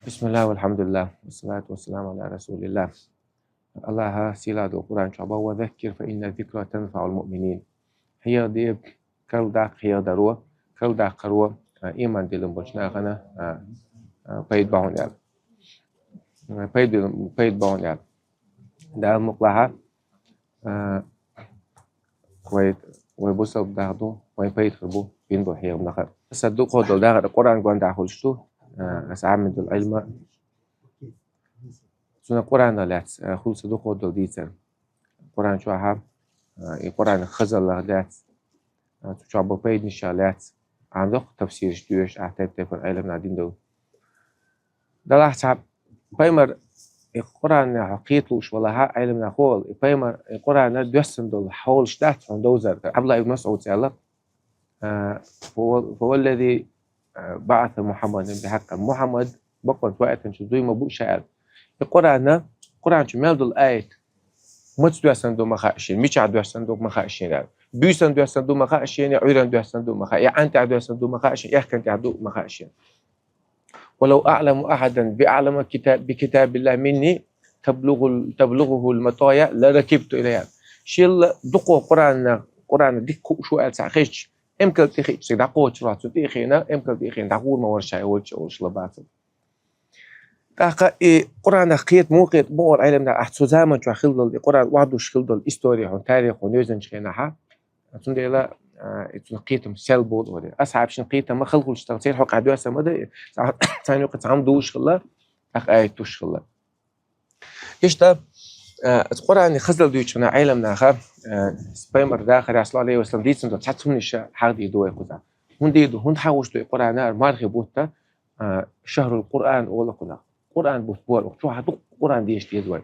بسم الله والحمد لله والصلاة والسلام على رسول الله. الله سيلاد القرآن شعبا وذكر فإن الذكرى تنفع المؤمنين. هي دي كل داق هي دروا كل داق قروا إيمان دلهم بجنا غنا بيد بعون يال بيد بعون يال ده مقلها كويت ويبصل داعدو ويبيد خربو بينبو هي ونخر صدق خد ده القرآن قان داخلشتو أسعمد العلم سنة قرآن لات خل صدق خد ديتر قرآن شو ها قرآن خزل لات تشعب بيد نشالات عندك تفسير شدوش أعتقد تفر علم نادين دو ده راح تعب بيمر القرآن حقيقتوش ولا ها علم نقول بيمر القرآن دوسن دول حول شتات عن دوزر عبد الله بن مسعود سأله فهو الذي بعث محمد بحق محمد بقى وقت شدوي ما بوش شاعر القرآن شو مالدول آية مش دوسن دو مخاشين مش عاد دوسن دو مخاشين بيسن دوسن دو مخاشين عيران دوسن دو مخا يا أنت عاد دوسن دو مخاشين يا كنت عدو مخاشين ولو أعلم أحدا بأعلم بكتاب الله مني تبلغه المطايا لركبت إليها شيل دقوا قرآن ديكو شو ألساخيش إمكن تخيش سيدقوا ترات تيخينا إمكن تيخين دقول ما ورشاي وش لبعض تاقا قرآن خيط موقت مور علمنا أحسو زامن شو خلدل القرآن وعدوش خلدل إستوريا وتاريخ ونيوزن شخيناها تنديلا تنقيتهم سلبود ولا أصعب شيء نقيتهم ما خلقوا الشتغل حق عدوى سمدة ثاني وقت عم دوش خلا أخ آيتوش خلا إيش ده القرآن خزل دوشنا علمنا خا سبيمر داخل رسول الله عليه وسلم ديت سمدة تحتهم نشا حق يدوي كذا هون ديدو هون حاوش دو القرآن مارخي بوتا شهر القرآن ولا كذا قرآن بوتبول شو هذا القرآن ديش يدوي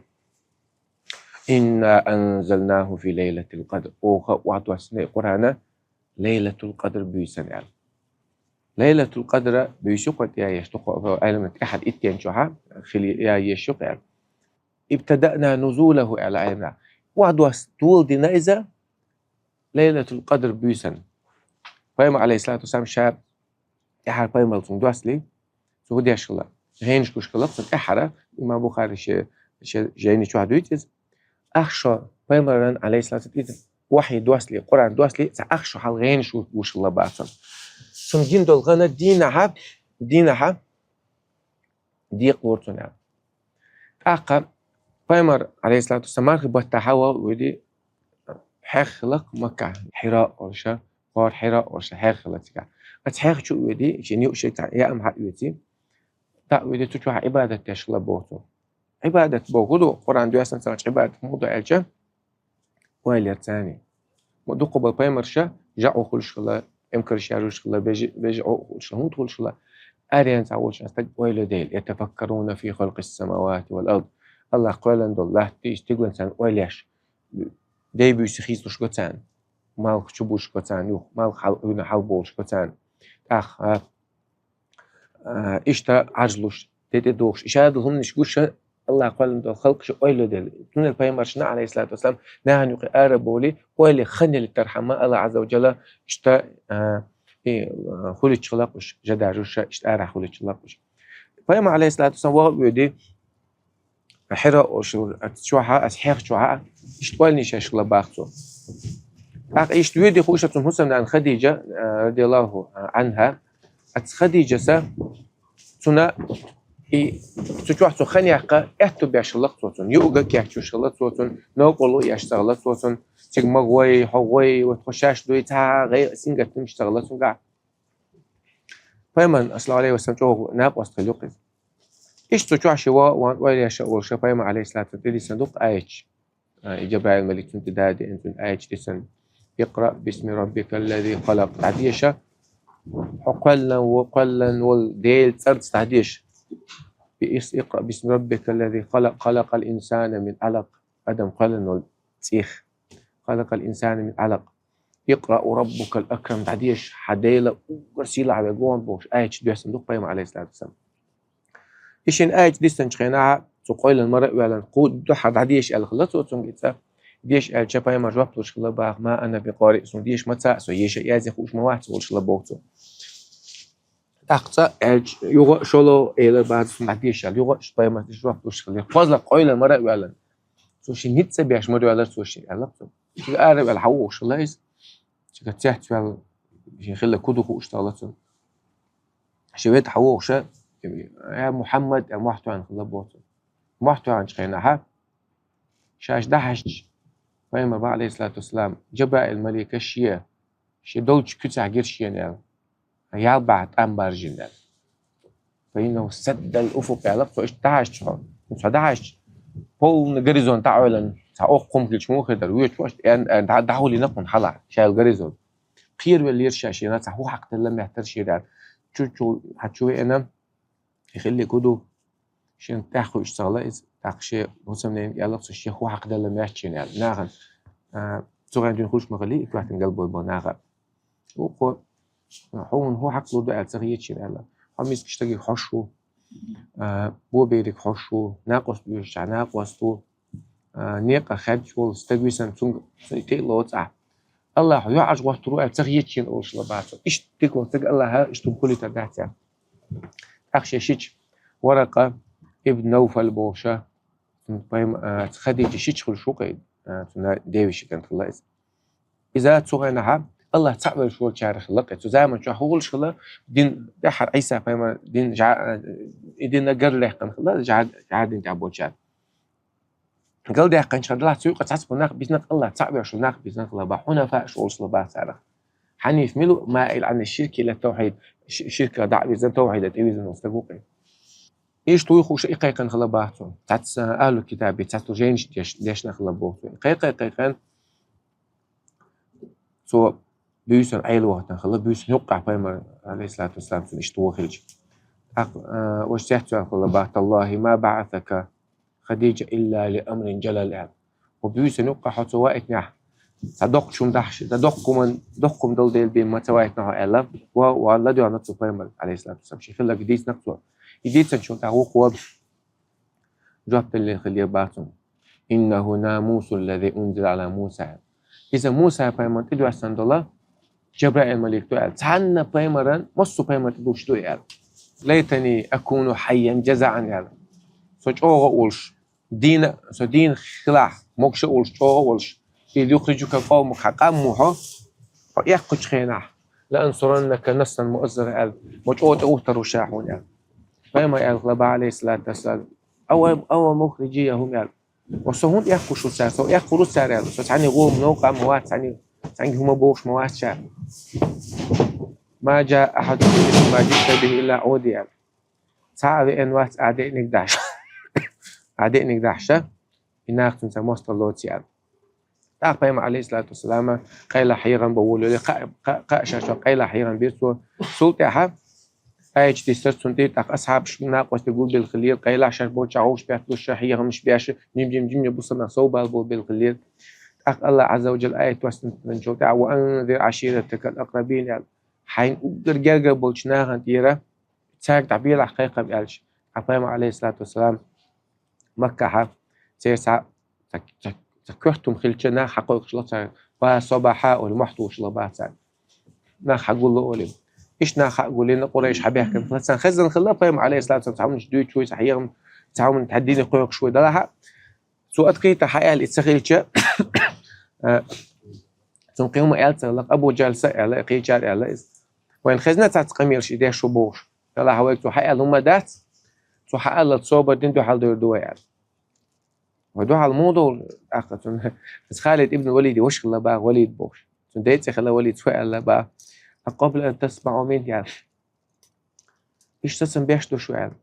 إنا أنزلناه في ليلة القدر وعطوا سنة القرآن ليلة القدر بيسن يعني ليلة القدر بيشوق يا يشتق علم أحد إتيان شوها خلي يا يشوق يعني ابتدأنا نزوله على علمنا وعدوا طول دينا إذا ليلة القدر بيسن فيما عليه الصلاة والسلام شاب أحد فيما الصندوسلي سودي أشلا غينش كوش كلقت أحد إمام بخاري جايني شو هدويتز أخشى فيما عليه الصلاة والسلام وحي دوسلي قرآن دوسلي أخشى حال غينش وش الله بعثم ثم دين دول غنا دينها ديق ورتون يعني أقا فيمر عليه الصلاة والسلام بتحوى ودي حخلق مكة حراء ورشة قار حراء ورشة حخلق تكا أتحخ شو ودي جنيو شيء يا أم حق ودي تا ودي تشوف عبادة تشغل بوتو عبادة بوجودو قرآن دوسن سمع عبادة موضوع الجا ويل ثاني مدو قبل فيمر شا جاءوا كل شغلة يمكن يشاركوا شغلة بيجوا شغلة كل شغلة أريان تعوش أستج ويل ديل يتفكرون في خلق السماوات والأرض الله قال إن الله تيجون سان ويلش دي بيسخيس وش قتان مال شبوش قتان يو مال حال بولش قتان أخ إشتا عجلوش تدوش إشارة هم نشوش الله قال إن الخلق شو ويل ديل من البيمرشنا عليه الصلاة والسلام نحن يقارب بولي ويل خني للترحمة الله عز وجل إشتا خليت شلقش جدارش إشتارح خليت شلقش فيما عليه الصلاة والسلام ويدي حراء شو أسحيق شو إشتوالني شاشلا باخته إيش ويدي خوشة حسن عن خديجة رضي الله عنها خديجة سنة تجوع خنيقة احتو بيشلق صوتون يوجا كيحشو شلق صوتون نوقلو يشتغل صوتون تجمعوي حوي وتخشاش دوي تا غير سنجة تمشتغل صوتون فيما أصل عليه وسلم جو ناب واستلقي إيش تجوع شوا ويا شوا فيما عليه الصلاة والسلام صندوق آيش جبرائيل الملك تدادي أنت آيش تسن اقرأ باسم ربك الذي خلق تعديش حقلا وقلا والديل ترد تعديش اقرأ باسم ربك الذي خلق الإنسان من علق أدم قلن والتيخ خلق الإنسان من علق يقرأ ربك الأكرم تعديش حديلة ورسيلة على جوان بوش آيش دي صندوق بيما عليه الصلاة والسلام إيشين آيش دي سنشخيناها تقول المرء وعلى القود دوحة تعديش الخلط وتنجيتها ديش الجباية مجواب توش خلا باغ ما أنا بقارئ سون ديش متى سو يش يازي خوش ما واحد سولش لبوتو تاقصا يوغا شولو إلى بعد سمعتيش يوغا شباي ما تشوف دوش خلي فازلا قويلة مرة ولا سوشي نيتس بياش مرة ولا سوشي يلا شو أعرف الحوش الله يس شو كتحت ولا شي خلي كودو خوش تغلطون شويت حوش يا محمد يا محتوى عن خلا بوتو محتوى عن شخينا شاش دحش فاهم بقى عليه الصلاة والسلام جبا الملك الشيا شي دولش كتع جرشين يعني يابع أمبر جنال فإنه سد الأفق على فإيش دحش شو مش دحش بول نجريزون تعالن تعوقهم في الشموخ درويش واش أن دعولي نقن حلا شايل جريزون خير واللي يرشاشي ناس هو حق لما يحترش يعني شو هتشوي أنا يخلي كده شين تاخو اشتغل تاخشي وسمنين يلا الشيء هو حق لما يحتشين يعني ناغن صغير دون خوش مغلي يكواحت نقلبه بناغا وقو هو حق له دعاء تغييتشين يعني حميس كشتاقي حشو بو بيرك حشو ناقص بيوشع ناقص تو نيقا خدش وول استقويسان تونغ تيلو تسع الله يعج وقت روح تغييتشين أوش لبعضه إيش تكون تق الله ها إيش تقولي تدعتها أخشى شيء ورقة ابن نوفل بوشة بايم خديجة شيء خل شو قيد تنا ديوش كانت الله إذا تصغينها الله تعبر شو شارخ لقيت زي شو هول شغله دين دحر عيسى بايم دين دين نجر له كان الله جعد دين تعبوا شاد قال ده كان شغله سوق تحسب ناق بيزنك الله تعبر شو ناق بيزنك الله بحنا فاش وصل بقى تعرف حنيف ملو مائل عن الشرك إلى التوحيد شركة دعوة بيزن توحيد تبيزن مستقوقي إيش تويخوش إيقاي كان خلباتهم تعتس أهل الكتاب تعتس جينش ديش نخلبوه إيقاي كان سو بيوسن عيل وقت نخلب بيوسن يوقع بيمر عليه الصلاة والسلام سن إشتوه خلج وش تحتوى خلبات الله ما بعثك خديجة إلا لأمر جلال يعني وبيوسن يوقع حتى واقت نح صدق شو مدحش دقكم دول ديل بين ما توايت نها ألف والله دو عنده بيمر عليه الصلاة والسلام شيء خلك جديد نقصه جديد سنشون تعوق وب جواب اللي خليه باتهم إنه ناموس الذي أنزل على موسى إذا موسى بيمر تدو أسند الله جبرائيل الملك تقول تعنا بيمرا مصو بيمر تدوش دو يعني ليتني أكون حيا جزعا يعني سوچ أوغا أولش دين خلاع موكش أولش أوغا أولش إذ يخرجك قومك حقا موحا يحقج خيناح لأنصرنك نصرا مؤزرا يعني موش أوت أوتر وشاحون يعني فيما يغلب عليه الصلاة والسلام أو مخرجيهم يعني وصهون يحكوا شو سار سو يحكوا رد سار يعني عني غوم نوقع موات عني هم بوش موات شاء ما جاء أحد ما جئت به إلا عودي يعني صعب إن وات أعدائنك داش أعدائنك داشة إنك تنسى مستلوت يعني فيما عليه الصلاة والسلام قيل حيرا بقولوا لي قاشة قيل حيرا بيرسو سلطة حب أيش تسترسون تيت أصحاب شنا قوس تقول بالخليل قيل عشان بوش عوش بيحطوا الشحية مش بياش جيم يبصنا صوب البول بالخليل الله عز وجل آية وسط من شوكا وأنذر عشيرتك الأقربين يعني حين أقدر جرجر بولشناها تيرا تساعد تعبير الحقيقة بقالش عفايم عليه الصلاة والسلام مكة حف سيسع تكرتم خلتنا حقوق شلطة وصباحا والمحطو شلبات نا حقول له أولي إيش نا حقول لنا قريش حبيح كم مثلا خزن خلا فاهم عليه الصلاة والسلام تعاون شدوي شوي صحيح تعاون تحديني قوق شوي ده لها سوء كي تحقق الاتسخيل ثم قيوم ألت لق أبو جالس على قيجار على وين خزنة تقمير شيء ده شبوش لا هواك تحقق لهم دات تحقق لتصوب دين تحل دور يعني ودوح على الموضوع أخذ بس خالد ابن وليد وش خلا بقى وليد بوش ديت خلا وليد سؤال بقى قبل أن تسمعوا مني يعني إيش تسمع بيشتو شو يعني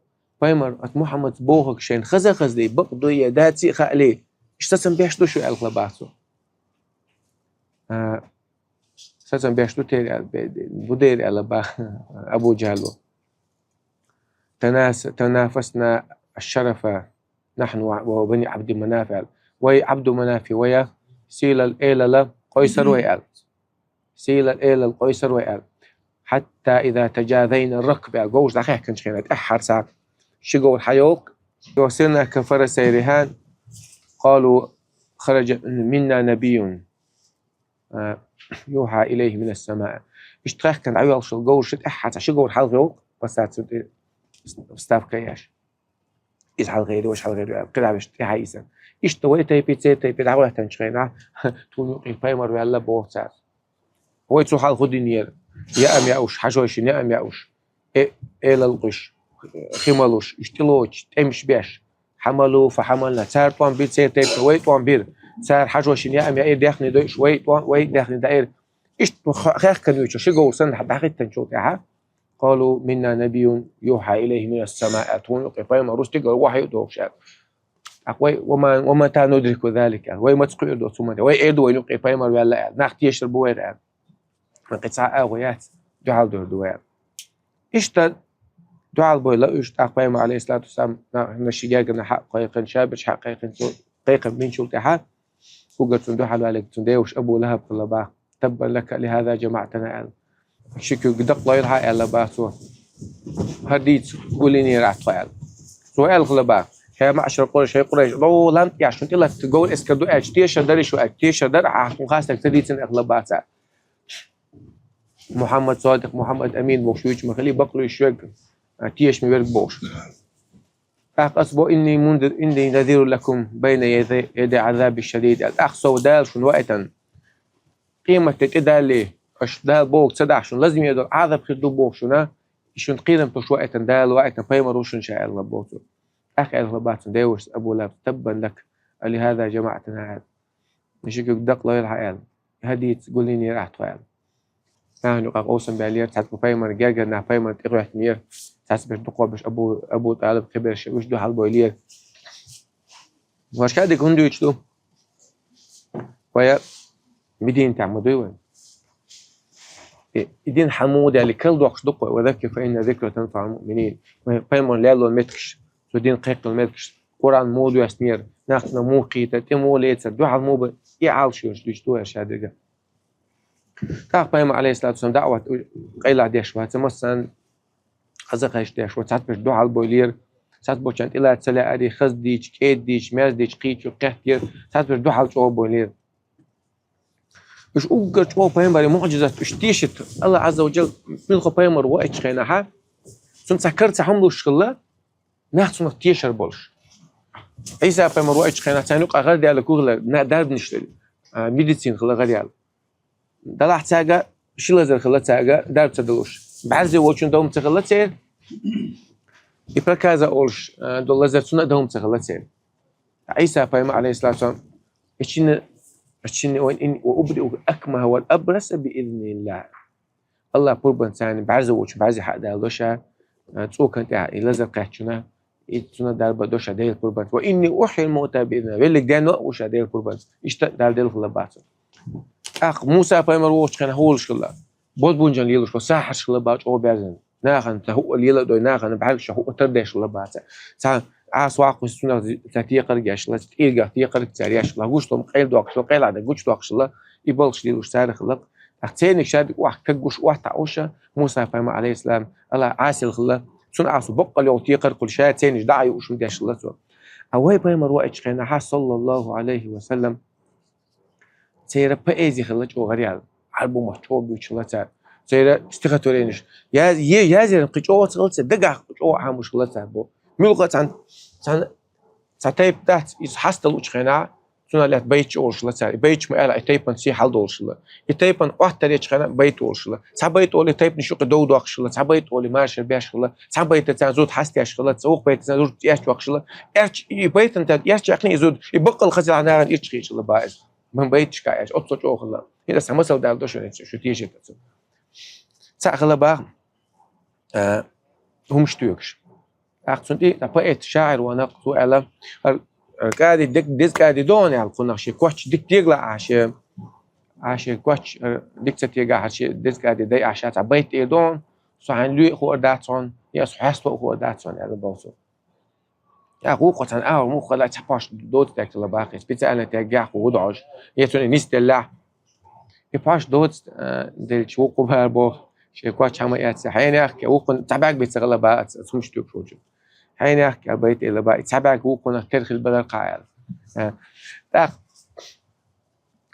بايمر محمد بوهك شين خزلي بقدو يداتي خالي إيش تسمع بيشتو شو يعني خلباتو تسمع بيشتو تير بدير على با أبو جهل تنافسنا الشرف نحن وبني عبد مناف وي عبد مناف ويا سيل الإيلة قيصر ويال سيل الإيلة القيصر ويال حتى إذا تجاذينا الركب جوج دقيقة كنت خيرت أحر ساعة شقوا الحيوق وصلنا كفرس رهان قالوا خرج منا نبي يوحى إليه من السماء اشتراك كان عيال شو جوج شت أحر شقوا الحيوق بسات ستاف كياش يزحل غيره وش حل غيره كده باش تحيسن يشتوي تيبي تيبي دعوة تنشغينا تقول البايمر ولا بوتسات هو يتروح على الخدينير يا أم يأوش حشوش يا أم يأوش إيه للقش خمالوش يشتلوش تمش بيش حملوا فحملنا صار طوان بير سير تيب وي طوان بير صار حشوش يا أم يأير داخل دوش وي طوان وي داخل داير إيش خير كانوا يشوا شو قول سن حتى حقيقة تنشوف ياها قالوا منا نبي يوحى إليه من السماء أتون قفايم رستق وحي دوش أقوي وما ندرك ذلك وما تسقي دو ثم وي إدو يلقي قفايم ولا نختي يشربوا وير من قطع أغويات جعل دوار إشتد جعل بويلا إشت أقبام عليه الصلاة والسلام نشجعنا حق قيقن شابش حق قيقن من شلت حق وقلت ندوح عليك تنديوش أبو لهب في الله تبا لك لهذا جماعتنا شكو قدق لا يلحق إلا باسو هديت قوليني راح تفعل سؤال غلبا هي معشر قريش هي قريش لو لم يعشون إلا تقول إسكدو أجتيش دريش وأجتيش در عهتون خاصك تديتن أغلبات محمد صادق محمد أمين بوشويش مخلي بقلو يشوق تيش مبرك بوش أقصبو إني منذر إني نذير لكم بين يدي عذاب الشديد الأخصو دال شن وقتا قيمة تتدالي أش دال بوك صدع شن لازم يدل عذاب خدو بوك شنا شن قيمة تش وقتا دال وقتا فيمروشن شاء الله بوتو أخي الغبات ديوش أبو لاب تبا لك لهذا جماعتنا هذا مشيكو دق لا يلحق هديت قوليني راح تفعل نحن قوسم بالير تحت بفايمر جاجر نح فايمر تقرأ تنير تحت بتقوى بش أبو طالب خبر شيء وش دو حال بولير واش كده كندو يشتو ويا بدين تعمدوا وين بدين حمودة لكل دوقش دقة وذكر فإن ذكر تنفع المؤمنين فايمر لالو المتكش بدين قيق المتكش قرآن مودو يسنير نحن موقي تتمو ليتر دو حال مو يعال شو يشتو يا شادقة تاقبايم عليه الصلاة والسلام دعوة قيلة ديش وهذا مثلا خزق هاش ديش وتعرف بش دو على البولير تعرف بوش أنت إلا تسلع أدي خز ديش كيد ديش ماز ديش قيتش وقهتير تعرف بش دو على جو بولير بش أوجر جو بايمر معجزة بش تيشت الله عز وجل من بايمر وقت خينها سن سكرت حملو الشغلة نحن سن تيشر بولش عيسى بايمر وقت خينها تانوق أغلى على كوغلا نقدر نشتري ميديسين خلا غالي على دلع تاجا شو لازم خلت تاجا دار تدلوش بعزي وشون دوم تخلت سير يبقى كذا أولش دول لازم سنة دوم تخلت سير عيسى فاهم عليه الصلاة والسلام إيشين وإن وأبدأ أكمه والأبرص بإذن الله الله قربان ثاني بعزي وش بعزي حق دالوشة تسوق أنت لازم كهتشنا يتسنا دار بدوشة ديل قربان وإني أحيي الموتى بإذن الله اللي جانا وش ديل قربان يشتغل دار ديل خلبات أخ موسى بايمر وش كان هو الشغلة بود بونجان ليلوش وساحة الشغلة باج أو بيرزن ناخن تهو الليلة دو ناخن بعرف شو هو تردي الشغلة باج سان عاسواق وسنا تاتيه قرجاش لا تيجا تيه قرج تارياش لا وش لهم قيل دوك شو قيل هذا وش دوك شلا يبلش ليلوش تاريخ خلق أختينك شاد واحد كجوش واحد تعوشة موسى بايمر عليه السلام الله عاسل خلا سن عاسو بقى لو تيه قرج كل شيء تاني داعي وش مدي الشغلة سوا أوي بايمر وقت خينا صلى الله عليه وسلم سيرة بأيزي خلج أو غريال عربو محتوب وشلته سيرة استخدتورينش يا زين قيجوا تغلط دقع قيجوا عام وشلته بو ملقت عن تايب تحت يحصل وش خنا سنا لا بيت أو شلته بيت ما لا تايبن سي حل دول شلا تايبن واحد تريش خنا بيت أو شلا سبيت أولي تايب نشوق دو شلا سبيت أولي ماشي بيش شلا سبيت تزود حستي شلا سوق بيت تزود ياش شلا ياش بيت أنت ياش يقني يزود يبقى الخزي عن نار يشقي شلا بايز من بيتش كايش أطلع أو خلا إذا سمسوا دال دوش شو تيجي تسو سأخلا با هم شتوكش أقصد إيه نبأت شاعر ونقصو على قاعد ديك قاعد دون على القناش كوتش ديك تيجلا عاش كوتش ديك تيجا عاش ديك قاعد داي عشات بيت إيه دون صحن لي هو داتون يس حسب هو داتون على باوسو يا قوقة أو مو خلا تباش دوت تاكل باقي بيتا أنا تاجع ودعج يتوني نستلا يباش دوت دل شو قبها بو شيء كواتش هم ياتس حين أحكي وقن تبعك بيتغلى بقى تسمش توك شوجو حين أحكي البيت إلا بقى تبعك وقن تدخل بدل قاعد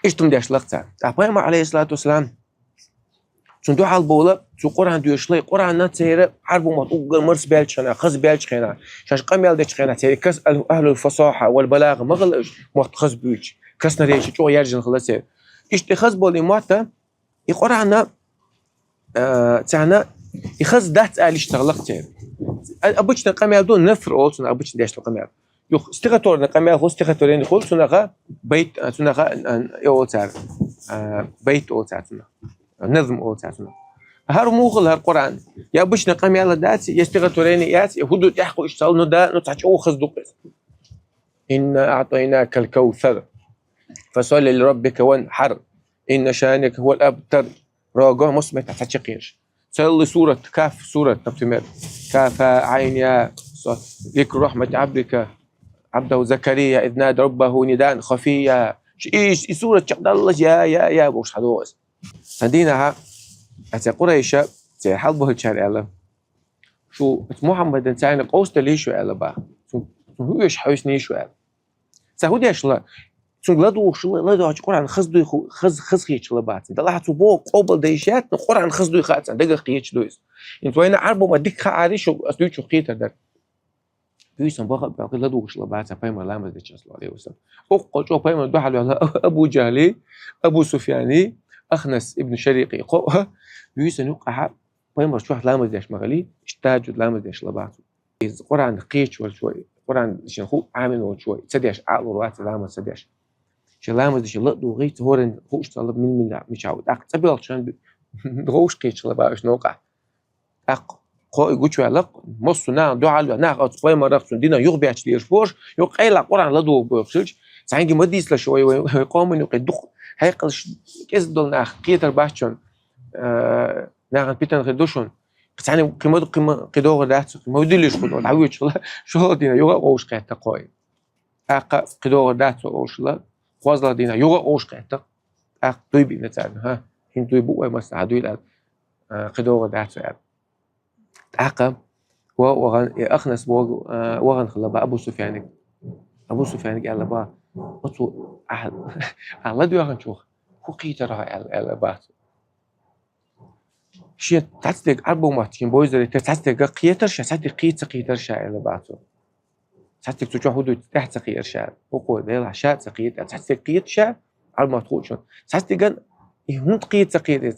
إيش تمديش لقطة أبراهيم عليه الصلاة والسلام چون دو حال بولا چون قرآن دوشلای قرآن نتیره حرب ومات أوجر مرس بالشنا خز بالشنا شاش قميل دشخنا تيري كس أهل الفصاحة والبلاغة مغلش مات خز بيج كس نريش شو يرجع خلاص اشتخاص بولي ماتا يقرأنا تاعنا يخز دات آل يشتغلق تير أبوش نقميل دون نفر أول سنة أبوش ديش نقميل يخ استغتور نقميل هو استغتورين يقول سنة بيت سنة يقول تار بيت أول تار سنة نظم أول تار سنة هر موغل هر قرآن يا أبوش نقميل دات يستغتورين يات يهودو يحكوا يشتغل ندا نتحش أو خز دوقس إن أعطيناك الكوثر فصل لربك وانحر إن شانك هو الأبتر راجع مسمى تحتشقيش صلي سورة كاف سورة تبتمر كاف عين يا ذكر رحمة عبدك عبده زكريا إذ نادى ربه نداء خفيا إيش سورة شقد الله يا بوش حدوس هدينها أتى قريشة زي حلبه الشارع الله شو محمد إنسان قوست ليش شو الله بقى شو هو إيش حوسني شو الله سهودي إيش لا شو لدو شو لدو قرآن خزدو خز خيش لبعض ده لاحظوا بو قبل ديشات قرآن خزدو خاتن دقة خيش دويس انتوا هنا عربوا ما ديك خارج شو أسلوب شو خيتر ده بيسون بقى لدو شو لبعض فاهم ولا ما ديش أصلا عليه وسلم أقول شو فاهم ده حلو أبو جهلي أبو سفياني أخنس ابن شريقي قوها بيسون يقع فاهم شو لا ما ديش مغلي اشتاج لا ما ديش لبعض قرآن خيش ولا شوي قرآن شنو عامل ولا شوي سديش عقل روات لا ما سديش شلامز دي شلط وغيت هورن خوش طلب من مش عاود اق تبل عشان دروش قيش لبا ايش نوقع اق قو يقولوا علاق مص نا دو على نا اطفاي مرخص دينا يغبي اشليش بوش يقيل قران لدو بوخشلش سانجي مديس لا شوي ويقوم يقدق هيقلش كيزدل ناخ كيتر باشون ناخ بيتن غدوشون يعني قيمه قدوغ دات ما يدلش خدو عويش شو دينا يغا اوش قيت قوي اق قدوغ دات اوش لا خوازلا دينا يوغا اوش قيتق اق دوي نتاعنا ها هين دوي بو ما ساعدوا الى قدوغ دات سؤال اق وغن اخنس وغن خلبا ابو سفيان قال با اتو الله دو غن شوخ هو قيتر على بات شي تاتك اربو ماتين بويزر تاتك قيتر شاتك قيتر شا على باتو تحتك تجوا حدود تحت قير شعر وقول ده العشاء تقيد تحت قيد شعر على ما تقول شون تحت جن يهون قيد تقيد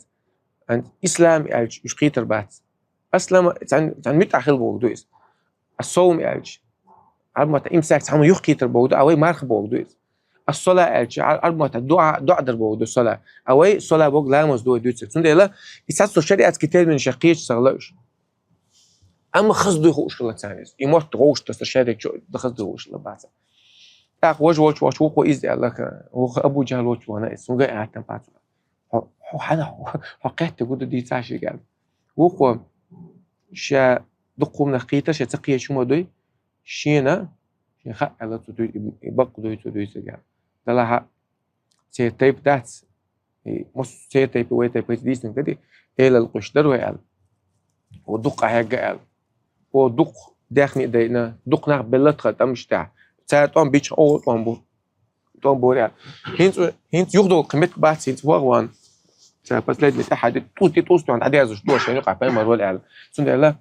عند إسلام يعج مش قيد ربات أسلم عن متأخر بوجدويس الصوم يعج على ما تإمساك تعمل يخ قيد بوجدو أوي مارخ بوجدويس الصلاة يعج على ما تدعاء در بوجدو الصلاة أوي صلاة بوج لا مزدوي دويس تون ده لا يساتو شريعة كتير من شقيش صغلوش اما خزدو يخوش الله تانيز يموت غوش تستشارك شو خزدو غوش الله بعد اخ وش وقو إز الله هو أبو جهل وش وانا اسمه جاي عتم بعد هو حدا حقيقة تقول دي تعشي قال وقو شا دقوم نقيته شا تقيه شو ما دوي شينا يخاء على تدوي يبقى دوي سجال تلاها سيتيب دات مش سيتيب ويتيب ديسن كده إلى القشدر ويال ودق هيجال ودق داخني دينا دق ناق بلت خد أمش تاع ساعتهم بيش أو طن بوريا هنت يخدو قيمة بعد سنت وغوان بس لازم أحد توست عند عدي عزوج دوش يعني يقع في مرة الأعلى سند الله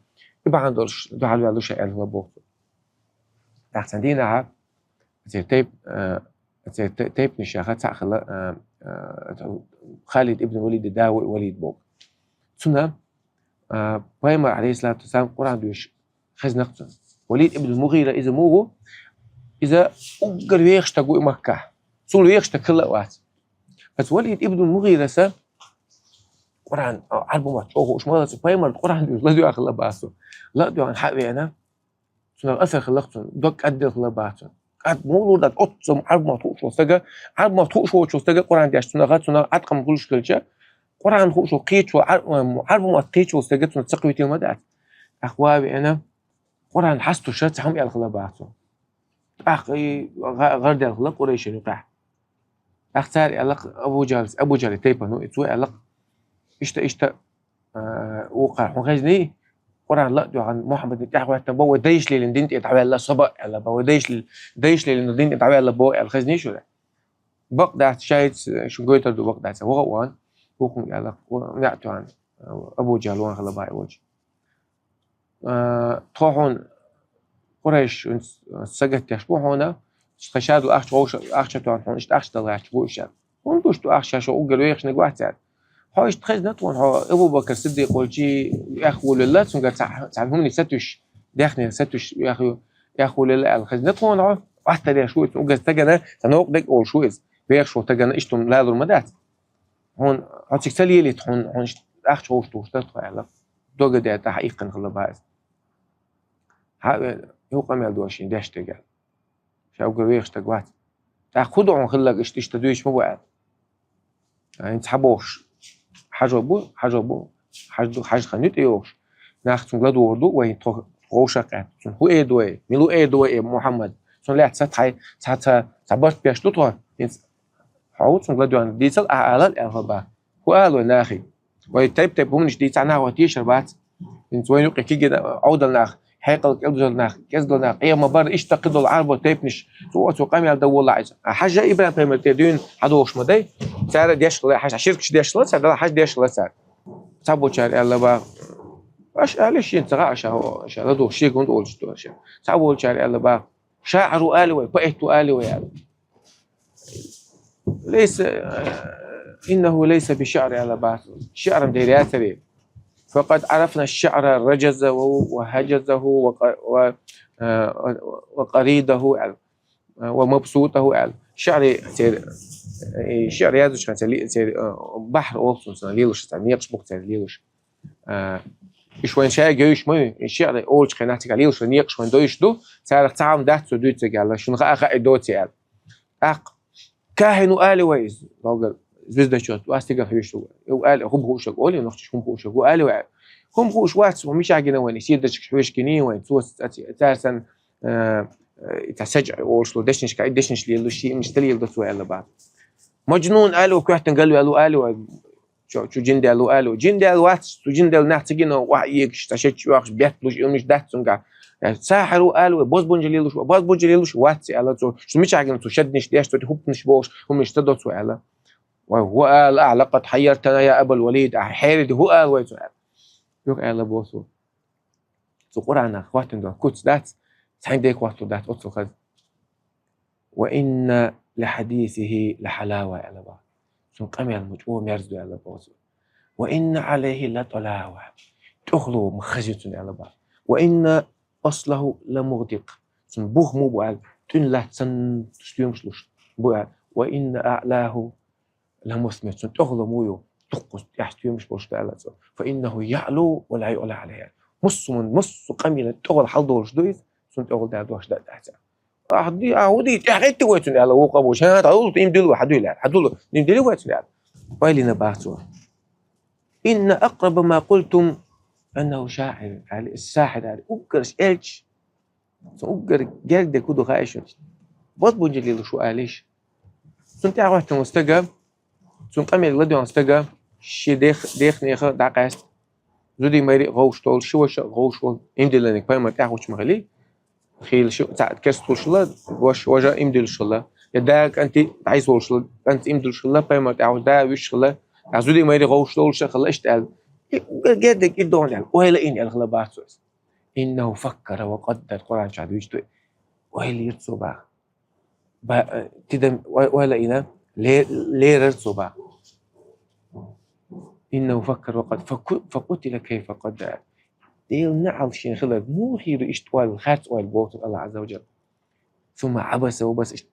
يبقى عندوش ده على له شيء هو بوق أحسن دينا تيب نشاخات خلا خالد ابن وليد الداوي وليد بوق سنة بايمر عليه الصلاة والسلام قرآن دوش خز نقطة وليد ابن المغيرة إذا موه إذا أجر ويخشتقوا مكة صول ويخشتق كل وقت بس وليد ابن المغيرة سا قرآن عربه ما تشوفه وش مرة بايمر القرآن دوش لا دو أخلا باسو لا دو عن حقي أنا سنة أثر خلقتهم دوك أدي خلا باسو قد مولود أتصم عرب ما تقوش وستجا عرب ما تقوش وستجا قرآن ديش سنة غات سنة عتقم كلش كلشة قرآن خوش وقيت وعرب ما تقيت وستجا سنة تقويتي المدات أخوابي أنا قرآن حستو شات هم يالخلا باسو أخي غرد يالخلا قريش يقع أختار يالخ أبو جهل تيبا نو إتوى يالخ إشتا وقع وغزني قرآن لا دو عن محمد نتاح وحتى بو ديش لي لندين يتعوى الله صبا يلا بو ديش لي لندين يتعوى الله بو الخزني شو ده بق ده شايت شو قويتر دو بق ده وغوان وكم يالخ نعتو عن أبو جهل وان خلا باي وجه طوحون قريش سجت يشبوهنا خشادو أخش توان هون إشت أخش تلا يشبوش هون دوش تو أخش شو أقول ويخش نقوات يعني هايش تخز نتوان ها أبو بكر الصديق قولتي يأخو لله سنقول تعرفون يستوش داخل يستوش يأخو لله الخز نتوان ها واحد ده شو أوجز تجنا تنوق دك أول شو إز بيخشوا تجنا إشتم لا ذو المدات هون هاتيك تلي اللي هون أخش هوش توش تطلع على دوجة ده تحقيقا خلا بايز هو قام يلدوشين داش تجال شو أقول ويخش تقوات تأخذوا عن خلق إشتدويش مو بعد يعني تحبوش حاجة خنيت إيوش ناخذ غلادو وردو وين تروشك هو إيه دوي ميلو إيه دوي محمد سون لا تسات تباش بيشتوتوا حاوت غلادو عن ديتل أعلى الأربعة هو قالوا ناخي ويتيب هم مش ديتنا وتيشر بعد انت وين يقع كي جدا عودل ناخ حيقل كيدل ناخ كيزل ناخ إيه ما بار إيش تقدر العرب وتيبنش تو قام يال دول عايز حاجة إبراهيم بيمر تدين حدوش مدي سعر ديش لا حاجة شركة ديش لا سعر حاجة ديش لا سعر تابو شهر يلا با اش علاش انت غاش لا دو شي كنت قلت تو شي تابو شهر يلا با شاعر آلوي بقيت آلوي يعني ليس إنه ليس بشعر على بعض شعر مديرياتري فقد عرفنا الشعر رجزه وهجزه وقريده ومبسوطه شعر شعر يازوش كان بحر أوبسون ليلوش تانيقش بوك ليلوش شوين شاي جيش مي الشعر أولش خناتك ليلوش نيقش وين دويش دو تعرف تعم ده تدوت قال شنو خا دوت يعني أق كاهن آل ويز راجل زبدة شوت واستيقظ فيش وقال هم هو شو قولي نختش هم هو شو قال هم هو شو واتس ومش عاجنا وين يصير دش شويش كني وين توس أساسا تسجع وصلوا دشنش كاي دشنش ليلو شيء مش تلي يلدو سؤال بعد مجنون قالوا كحتن قالوا شو جندي قالوا جندي واتس جندي نحتاجين واحد تشتش واحد بيحتلوش مش ده سنقع ساحروا قالوا باز بونجليلو شو واتس قالوا شو مش عاجنا تو شدنش ديش تو هبنش بوش هم اشتدوا سؤال وهو قال لقد حيرتنا يا ابا الوليد حيرد هو قال وسؤال يوك قال بوسو تو قران اخواتن دو كوتس ذات سعين ديك وقت ذات أطلق وإن لحديثه لحلاوة على بعض ثم قام المجموع يرزد على بعض وإن عليه لطلاوة تخلو مخزية على بعض وإن أصله لمغدق ثم بوخ مو بوال تن تسن تسليم شلوش بوال وإن أعلاه لمثمر ثم تخلو مويو تقص يحتوي مش بوش فإنه يعلو ولا يعلى عليه مص قميلة تغل حلدور شدويث سنت أقول ده دوش ده أحسن أهودي تحقيت ويتون على وقا بوش هذا أقول تيم دلوا حدول يعني حدول تيم دلوا ويتون يعني ويلي نبعثوا إن أقرب ما قلتم أنه شاعر على الساحر على أقرش إلش أقر جلد كده خايشون بس بنجلي شو قاليش سنت أعرف مستجاب سنت أمي الغدوة مستجاب شي ديخ نيخ دعقاست زودي ماري غوش طول شو غوش طول إمدي لأنك باي ما تعرفش مغلي خيل شو تعد كاست وشلا واش وجا إمدي الشلا يداك أنت عايز وشلا أنت إمدي الشلا باي ما تعرف دا وشلا زودي ماري غوش طول شا خلا إيش تقال جدك يدون يعني وهلا إني الغلبات سوس إنه فكر وقدر القرآن شاد ويشتوي وهلا يرتسو با تدم وهلا إنا ليه رتسو با إنه فكر وقد فقتل كيف قدر ديل نعل شين خلق مو هيرو اشتوال الخاتس والبوت الله عز وجل ثم عبس وبس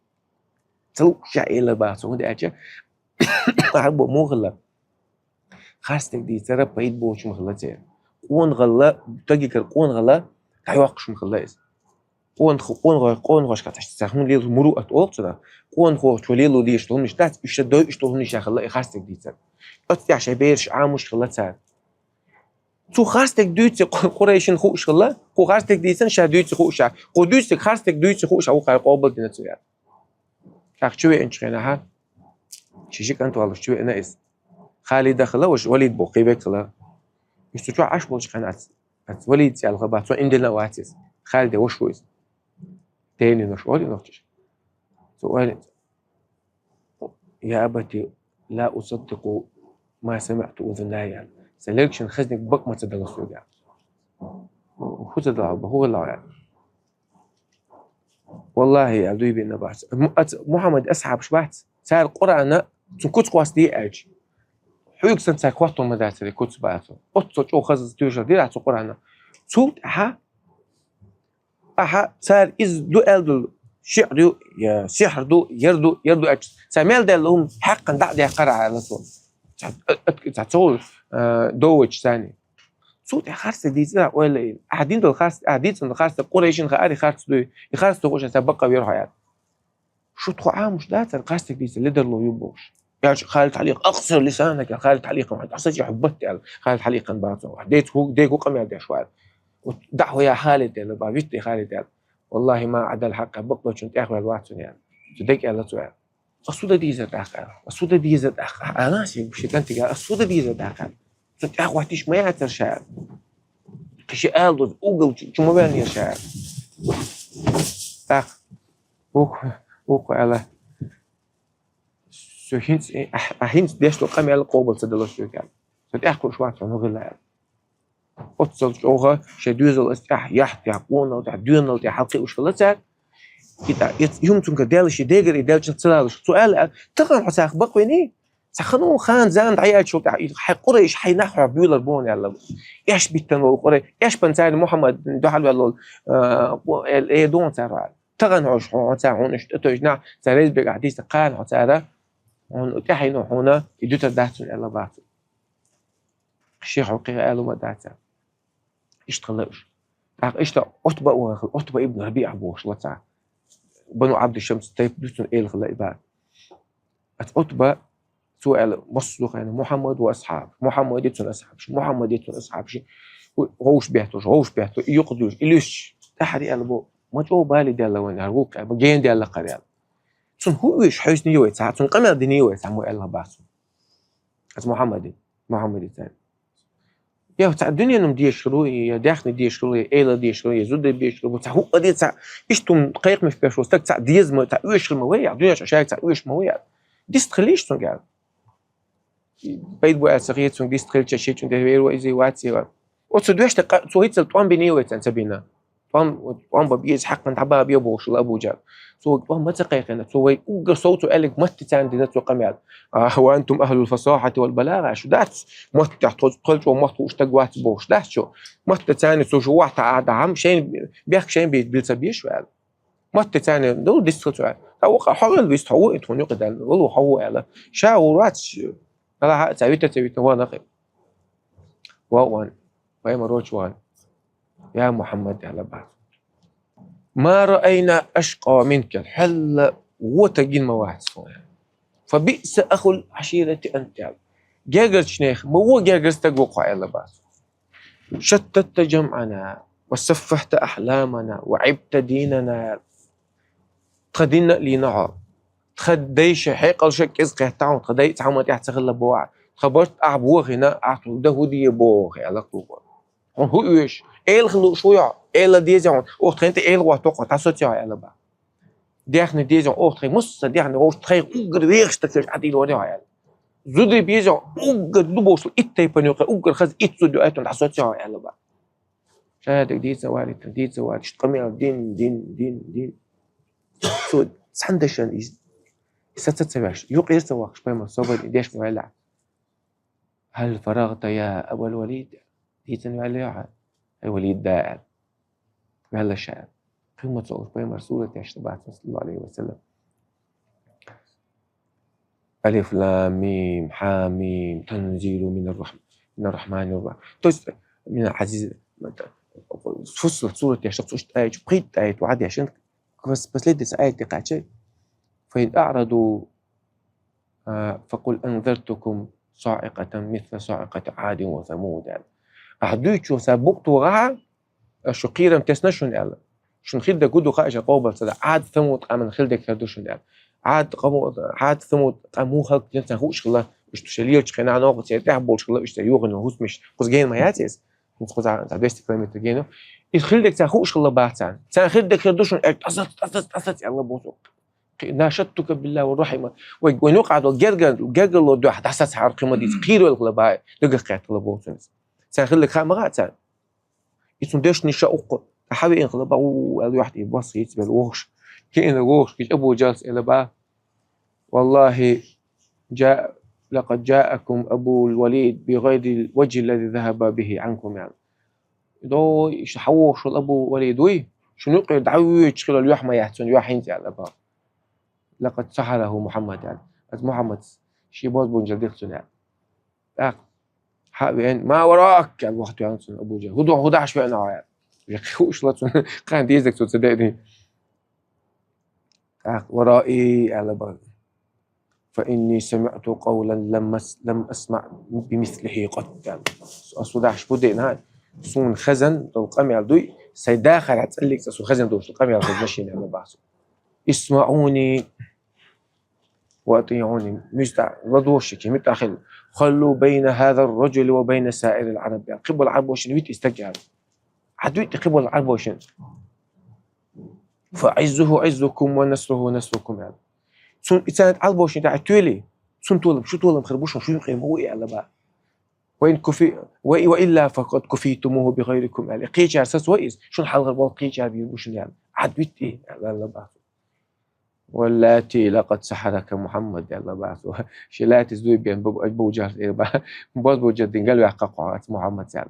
تو شايله باسو دي اجا حبو مو خلق خاستك دي ترى بايد بوش مخلصين قون غلا تجيكر قون غلا تايوقش مخلص قون غوش كاتش تسخون ليل مروءه اوقتنا قون خو توليلو ديش تو مش تات يشدو يشتو نيش خلا خاستك دي ترى اتيا شبيرش عامش خلصات تو خاستك دوتي قريشن خوش الله خو خاستك ديسن شا دوتي خوش خو دوتي خاستك دوتي خوش او قال قابل دينتو يعني اخشوي انشينا ها شيشك انت والله شوي انا اس خالد دخله وش وليد بوقي بكلا يستوى عاش بولش قنات وليد يا الغبات عندنا واتس خالد وش ويس تاني نشوري نختش سؤال يا ابتي لا اصدق ما سمعت اذناي سelection خزنك بق ما تدرسوا يعني هو تدرس هو الله يعني والله يا دوي بينا بعض محمد أصحاب شبعت صار القرآن تنكت قاصدي أج حيوك سنت كواتو مدرسة كوت بعثو أتصل شو خزز تيجي دي على القرآن صوت أها صار إز دو ألدو شعرو يا سحر دو يردو أج سامل ده لهم حقا دع قرع على طول تعتول دوج ثاني صوت خارس دي زرع ولا إيه قاعدين دول خارس قاعدين دول خارس قريشين خاري خارس دو خارس دوش سبقة بيروح يعني شو تخوعه مش ده خارس دي اللي ده لو يبوش يا خالد تعليق أقصر لسانك يا خالد تعليق ما أصلا حبت يا خالد تعليق باطل ديت هو قم يا شوال ودعه يا خالد اللي بعرفت يا خالد يعني والله ما عدا الحق بقى كنت أخذ الوقت يعني تدق على سؤال الصودة دي زاد أخر الصودة دي زاد أخر أنا ناسي مش كنت قال الصودة دي زاد أخر كنت أخذ وقتش ما يعتر شعر كشي قال ضد أوجل شو ما بين يا شعر أخ وق على شو هنت ديش لو قام على قوبل تدلش شو كان كنت أخذ شو وقت عنو غلا أتصل شوها شدوزل استح يحت يعقون أو تعدون أو تحلقي وش فلتك يمكن كدالش يدقر يدالش تسلالش سؤال تقرأ حساق بقويني سخنو خان زان عيال شو حي قريش حي نحو بيولر بون يلا إيش بيتن وقري إيش بنسان محمد دحل ولا إيه دون ترى تغن عش تاعون اشتوجنا سريز بقعديس قان حتى هون تحينو هنا يدوت داتون يلا بعد الشيخ عقيل قالوا ما داتا اشتغلوش اشتا أطبق ابن ربيع بوش الله تعالى بنو عبد الشمس تيب دوتون إيه الخلاء بعد أطبق سؤال مصلوق يعني محمد وأصحاب محمد يتون أصحاب محمد يتون أصحاب شيء هوش بيحتو يقضيوش إليش أحد قلبه ما جو بالي دي الله وين هروك بجين دي الله قريال سن هو إيش حيث نيوي ساعة سن قمر دي نيوي ساعة مو الله باسو از محمد الثاني يا تاع الدنيا نم دي شروي يا داخل دي شروي إيلا دي شروي زود دي شروي تاع هو قضية تاع إيش توم دقيق مش بيش وستك تاع ديزم تاع إيش المويع دنيا شايك تاع إيش مويع ديست خليش سن قال بيد بو أسرية سن ديست خليش شيء سن ده وإزاي واتسي وتصدقش توهيت الطوان بنيوي تنسبينا طوان ببيز حق من تعبها بيبوش الأبو جاب سو طوان ما تقيقنا سو يوجر صوته قالك مت تان دي ذات وقميال وأنتم أهل الفصاحة والبلاغة شو دات مت تحت قلت ومت واشتقوات بوش دات شو مت تاني سو شو واحد قاعد عم شيء بيحكي شيء بيتبيش وقال مت تاني دول ديستريت وقال توقع حول بيستحوق توني قدام والله حوق على شاورات لا تعبيت وانا قيم وان وين مروش وان يا محمد على بعض ما رأينا أشقى منك الحل وتجين مواعيد صنع فبئس أخو العشيرة أنت جاجر شنيخ مو جاجر تجوق على بعض شتت جمعنا وسفحت أحلامنا وعبت ديننا تخدينا لنهار تخديش حيقل شك إزقه تعون تخدي تعمد يحتغل بواعد خبرت أعبوه هنا أعطوا ده دي بوه على قوة هو إيش إيه خلو شوية إيه ديزون أوت خنت إيه واتوقع تاسوتيا على بعض ديخن ديزون أوت خي مص ديخن أوت خي أوجر ويرش تكلش عدي لوري على زودي بيزون أوجر دبوس إتى بنيوك أوجر خز إتسو دعاتهم تاسوتيا على بعض شهادة دي زوالي تقمي دين سود سندشان ستتسبعش يقير سواقش بما صوبر ديش مولع هل فرغت يا أبو الوليد ديتن عليها الوليد داعي وهلا شاعر قمة صوت بما رسولة اشتبعت صلى الله عليه وسلم ألف لام ميم حاميم تنزيل من الرحمن الرحيم من العزيز فصلت سورة يشتبعت آية بقيت آية وعادي عشان بس ليدس آية تقعد شيء فإن أعرضوا فقل أنذرتكم صاعقة مثل صاعقة عاد وثمود أحدوش سابقت وغا شقيرا تسنشون يعني شن خيل ده جودو خايش قوبل صدا عاد ثمود أمن خيل ده كردوشون يعني عاد ثمود أمو خلق جنسا خوش الله مش تشليل شخنا ناقص يتحبول شخلا مش تيوغن وهوس مش قص جين ما ياتيس نسخز على 200 كيلومتر جينو يخيل ده خوش الله بعتان سان خيل ده كردوشون أصلت يلا بوسو ناشدتك بالله والرحمة ونقعد وجرجل ودو حتى حساس حرق مدي خير والغلباء لقى قيت لبوتنس سنخليك خا مغات يسون ديش نشاق حبي انغلباء والواحد يبص يتبل وغش كأن وغش كيش أبو جالس إلى با والله لقد جاءكم أبو الوليد بغير الوجه الذي ذهب به عنكم يعني دو يحوش الأبو وليد وي شنو يقول دعوي يشغل اليوح ما يحسن يوحين على با لقد سحره محمد يعني محمد شي باز بونجل يعني حابين ما وراك يعني وقت يعني أبو جهل هو دعش في أنا يعني يخوش لا كان ديزك تصدقني ورائي على بال فإني سمعت قولا لم أسمع بمثله قط يعني أصودعش بدينا سون خزن القمي على دوي سيداخل هتسألك سون خزن دوش القمي على ماشيين على بعض اسمعوني وأطيعوني مجدع رضوشك متأخل خلوا بين هذا الرجل وبين سائر العرب يعني قبل العرب وشن ويت استجعل عدويت قبل العرب وشن فعزه عزكم ونسره نسركم يعني سون إنسان عرب وشن تاع تولي سون طولم شو طولم خربوش شو يقيم هو على بقى وإن كفي وإلا فقد كفيتموه بغيركم يعني قيش أساس وإيز شو الحال غربال قيش بيوشن يعني عدويت إيه على بقى واللاتي لقد سحرك محمد يلا بعثوا شلات زوي بين ابو جهل إيه باز بو جدين قالوا يحققوا محمد سال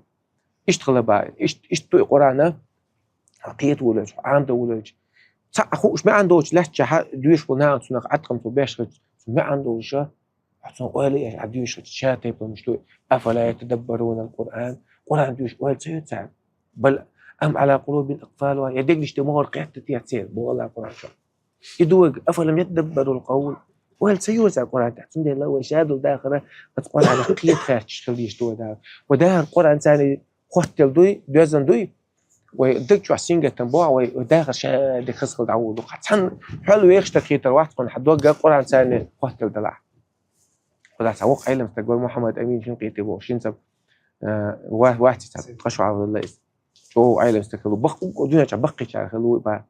اشتغل بقى اشتو قرانا حقيقه ولج عنده ولج اخوش ما عندوش لا دويش ونا سنق عتقم باش ما عندوش حسن قال عديوش شاتي مش افلا يتدبرون القران قران دويش قال سيتسع بل ام على قلوب اقفالها يدق اجتماع قيادتي تيسير والله قران يدوق أفلم يتدبروا القول وهل سيوسع القرآن تحت سندي الله ويشهدوا داخله القرآن على قية خاتش خليش دو ده وده القرآن ثاني قتل دوي دوزن دوي ويدك شو حسين جتنبوع وداخل شاد خسر دعوه حتى حلو يخشى كتير واحد كون حد وجه القرآن ثاني قتل دلع وده سوق علم تقول محمد أمين شن قيته بو شن سب واحد سب قشوا على الله شو علم استكلوا بق ودنيا بقي على خلوه بقى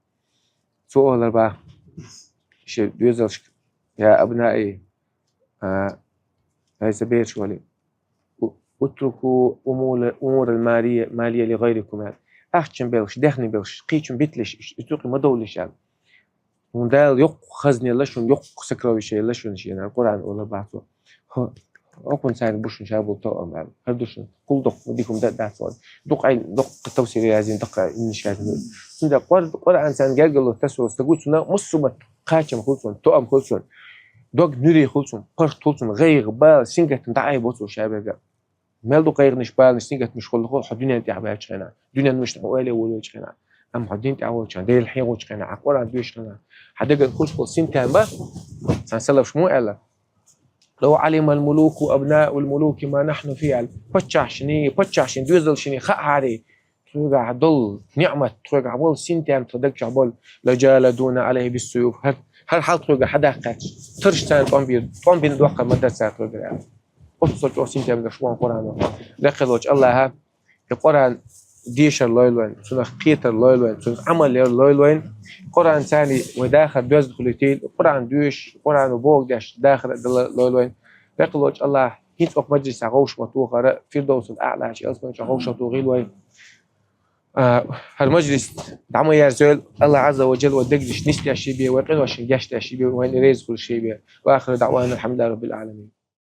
سؤال بقى شيء يوزرش يا أبنائي هاي سبيل شوالي اتركوا أمور المالية لغيركم يعني أختم بيلش دخني بيلش قيتم بيتلش اتركوا ما دولش يعني وندال يق خزني لشون يق سكراوي شيء لشون شيء يعني القرآن ولا بعثه أكون سعيد بوش نشابه طاقم يعني هردوش كل دق وديكم ده صار دق عين دق التوصيل عايزين دق نشاهد سندا قرآن سان جاجل التسوس تقول سنة مصمت قاتم خلصون طاقم خلصون دق نوري خلصون قرط خلصون غير بال سنجة تدعي بوتو شابه مال دق غير نشبال سنجة مش خل حدنا انت عباية شنا دنيا مش حوالي ولا شنا أم حدين تعود شنا ده الحين وش شنا عقارن دوش شنا حدا خلص سين تامبا سنسلف شمو إلا لو علم الملوك وأبناء الملوك ما نحن فيه بتشعشني دوزل شني خعري ترجع ضل نعمة ترجع بول سنتين ترجع بول لجالدون عليه بالسيوف هل حال ترجع حدا قات ترش تان طنبير دوقة مدرسة ترجع أتصل تو سنتين من شوان قرآن لقلوج الله ها القرآن ديش الليلوين سنة قيت الليلوين سنة عمل الليلوين قرآن ثاني وداخل دوز خليتين قرآن دوش قرآن وبوق داش داخل الليلوين لقلوج الله هيت أق مجلس عغوش مطوخة فردوس الأعلى شيء أصلا عغوش مطوغيلوين هالمجلس دعمو يرزول الله عز وجل ودقدش نستي الشيبية ويقين وشن جاشت الشيبية وين ريز كل شيبية وآخر دعوانا الحمد لله رب العالمين